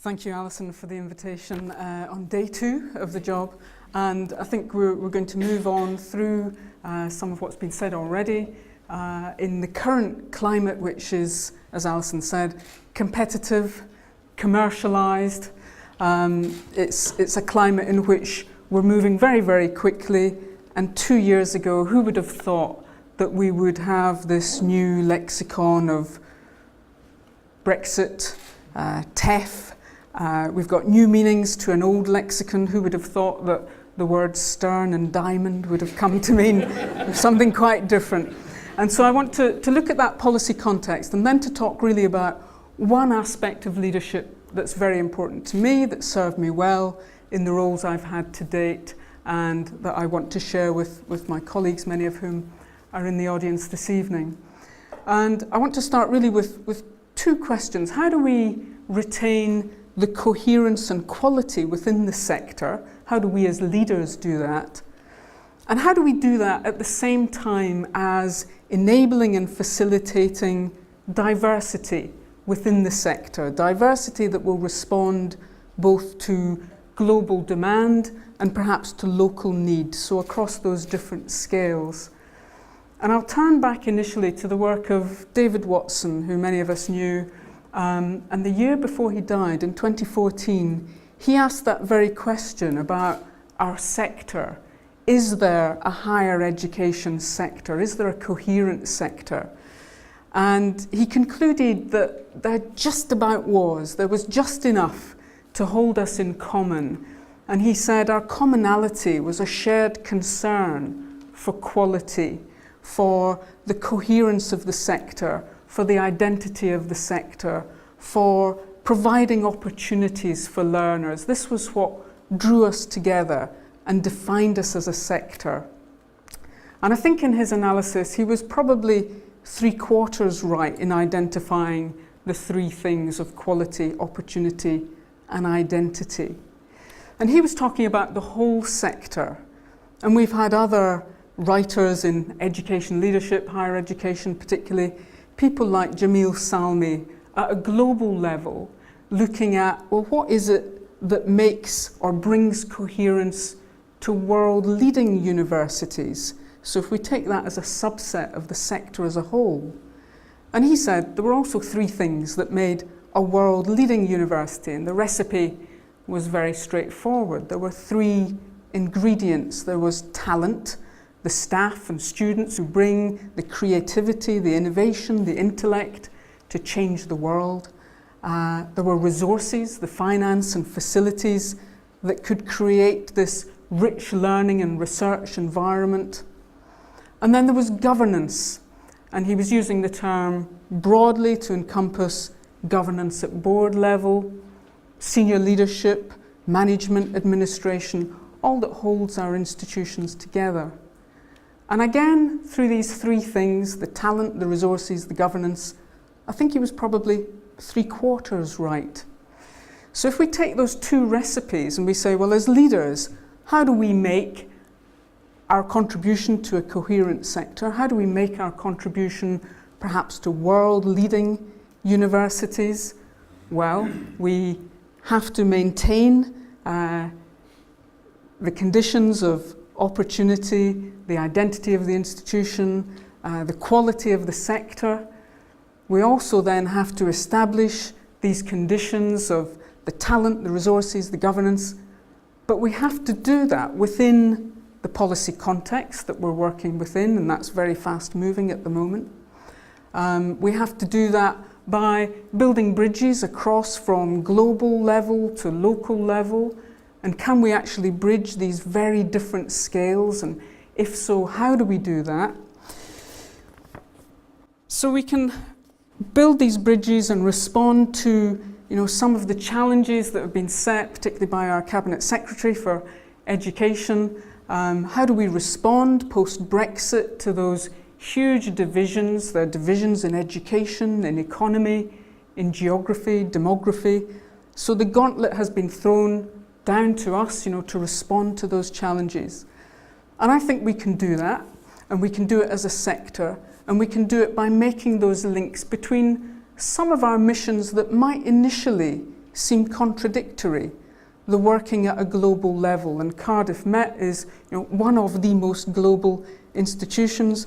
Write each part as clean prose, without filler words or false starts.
Thank you, Alison, for the invitation on day 2 of the job. And I think we're going to move on through some of what's been said already. In the current climate, which is, as Alison said, competitive, commercialised, it's a climate in which we're moving very, very quickly. And 2 years ago, who would have thought that we would have this new lexicon of Brexit, TEF, we've got new meanings to an old lexicon. Who would have thought that the words stern and diamond would have come to mean something quite different? And so I want to look at that policy context and then to talk really about one aspect of leadership that's very important to me, that served me well in the roles I've had to date, and that I want to share with my colleagues, many of whom are in the audience this evening. And I want to start really with 2 questions. How do we retain the coherence and quality within the sector? How do we as leaders do that? And how do we do that at the same time as enabling and facilitating diversity within the sector? Diversity that will respond both to global demand and perhaps to local need, so across those different scales. And I'll turn back initially to the work of David Watson, who many of us knew. And the year before he died, in 2014, he asked that very question about our sector. Is there a higher education sector? Is there a coherent sector? And he concluded that there just about was. There was just enough to hold us in common. And he said our commonality was a shared concern for quality, for the coherence of the sector, for the identity of the sector, for providing opportunities for learners. This was what drew us together and defined us as a sector. And I think in his analysis, he was probably 3/4 right in identifying the 3 things of quality, opportunity, and identity. And he was talking about the whole sector. And we've had other writers in education leadership, higher education particularly, people like Jamil Salmi at a global level, looking at, well, what is it that makes or brings coherence to world-leading universities? So if we take that as a subset of the sector as a whole. And he said there were also 3 things that made a world-leading university, and the recipe was very straightforward. There were 3 ingredients. There was talent, the staff and students who bring the creativity, the innovation, the intellect to change the world. There were resources, the finance and facilities that could create this rich learning and research environment. And then there was governance, and he was using the term broadly to encompass governance at board level, senior leadership, management, administration, all that holds our institutions together. And again, through these 3 things, the talent, the resources, the governance, I think he was probably 3/4 right. So if we take those 2 recipes and we say, well, as leaders, how do we make our contribution to a coherent sector? How do we make our contribution perhaps to world-leading universities? Well, we have to maintain the conditions of opportunity, the identity of the institution, the quality of the sector. We also then have to establish these conditions of the talent, the resources, the governance, but we have to do that within the policy context that we're working within, and that's very fast moving at the moment. We have to do that by building bridges across from global level to local level. And can we actually bridge these very different scales? And if so, how do we do that? So we can build these bridges and respond to, some of the challenges that have been set, particularly by our Cabinet Secretary for Education. How do we respond post-Brexit to those huge divisions? There are divisions in education, in economy, in geography, demography. So the gauntlet has been thrown down to us, to respond to those challenges. And I think we can do that, and we can do it as a sector, and we can do it by making those links between some of our missions that might initially seem contradictory. The working at a global level, and Cardiff Met is one of the most global institutions.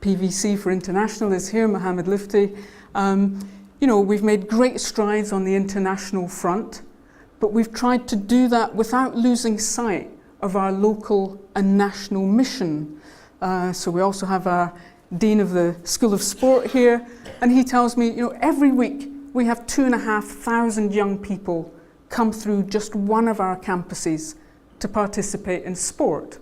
PVC for International is here, Mohammed Lifti. We've made great strides on the international front, but we've tried to do that without losing sight of our local and national mission. So we also have our Dean of the School of Sport here, and he tells me, every week we have 2,500 young people come through just one of our campuses to participate in sport.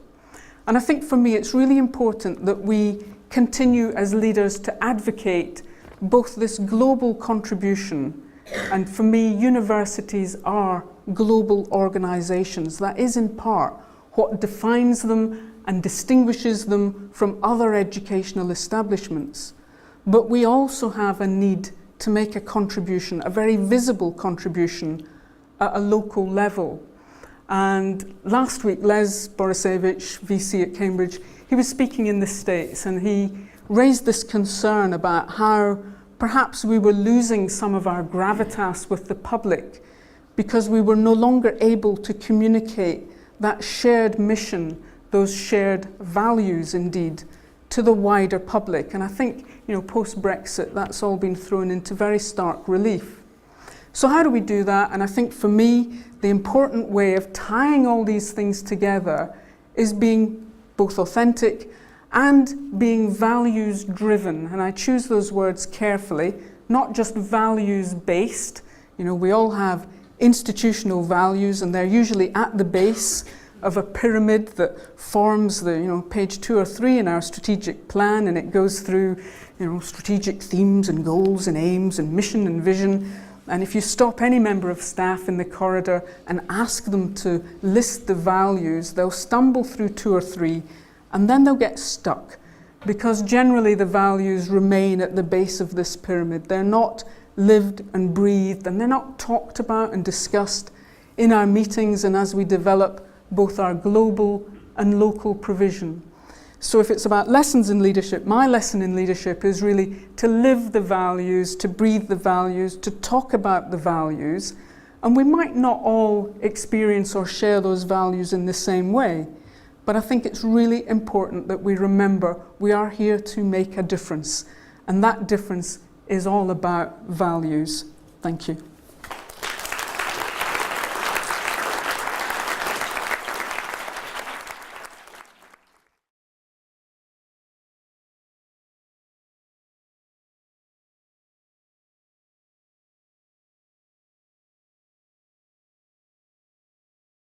And I think for me it's really important that we continue as leaders to advocate both this global contribution, and for me universities are global organisations. That is in part what defines them and distinguishes them from other educational establishments. But we also have a need to make a contribution, a very visible contribution at a local level. And last week, Les Borisevich, VC at Cambridge, he was speaking in the States, and he raised this concern about how perhaps we were losing some of our gravitas with the public because we were no longer able to communicate that shared mission, those shared values indeed, to the wider public. And I think, post-Brexit, that's all been thrown into very stark relief. So how do we do that? And I think for me, the important way of tying all these things together is being both authentic and being values driven. And I choose those words carefully, not just values based. We all have institutional values, and they're usually at the base of a pyramid that forms the, page 2 or 3 in our strategic plan, and it goes through, strategic themes and goals and aims and mission and vision. And if you stop any member of staff in the corridor and ask them to list the values, they'll stumble through 2 or 3, and then they'll get stuck, because generally the values remain at the base of this pyramid. They're not lived and breathed, and they're not talked about and discussed in our meetings and as we develop both our global and local provision. So if it's about lessons in leadership, my lesson in leadership is really to live the values, to breathe the values, to talk about the values. And we might not all experience or share those values in the same way, but I think it's really important that we remember we are here to make a difference. And that difference is all about values. Thank you.